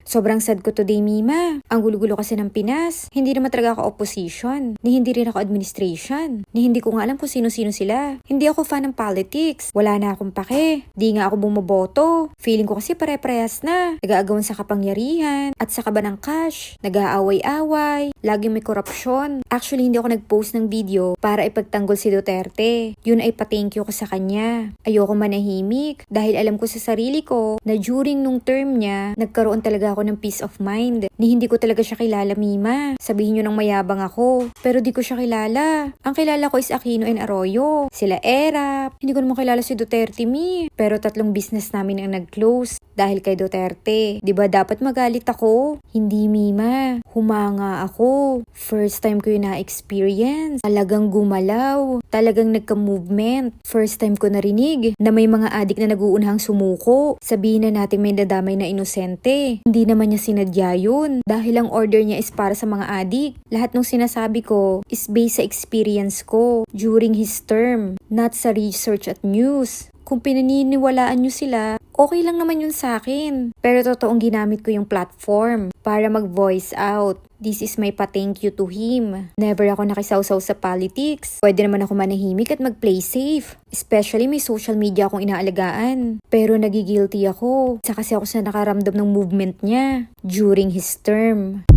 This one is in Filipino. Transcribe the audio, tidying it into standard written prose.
Sobrang sad ko today, Mima. Ang gulo-gulo kasi ng Pinas. Hindi naman talaga ako opposition. Ni hindi rin ako administration. Ni hindi ko nga alam kung sino-sino sila. Hindi ako fan ng politics. Wala na akong pake. Di nga ako bumoboto. Feeling ko kasi pare-parehas na. Nag-aagawan sa kapangyarihan at sa kaba ng cash. Nag-aaway-away. Laging may korupsyon. Actually, hindi ako nag-post ng video para ipagtanggol si Duterte. Yun ay pa-thank you ko sa kanya. Ayoko manahimik dahil alam ko sa sarili ko na during nung term niya, nagkaroon talaga ako ng peace of mind. Ni hindi ko talaga siya kilala, Mima. Sabihin nyo nang mayabang ako. Pero di ko siya kilala. Ang kilala ko is Aquino and Arroyo. Sila Erap. Hindi ko naman kilala si Duterte, Mi. Pero 3 business namin ang nag-close dahil kay Duterte. Diba dapat magalit ako? Hindi, Mima. Humanga ako. First time ko yun na-experience. Talagang gumalaw. Talagang nagka-movement. First time ko narinig na may mga adik na nag-uunahang sumuko. Sabihin na natin may nadamay na inosente. Hindi naman niya sinadya yun. Dahil ang order niya is para sa mga adik. Lahat ng sinasabi ko is based sa experience ko during his term, not sa research at news. Kung pinaniniwalaan nyo sila, okay lang naman yun sa akin. Pero totoong ginamit ko yung platform para mag-voice out. This is my pa-thank you to him. Never ako nakisawsaw sa politics. Pwede naman ako manahimik at mag-play safe. Especially may social media akong inaalagaan. Pero nagigilty ako. Sa kasi ako sa nakaramdam ng movement niya during his term.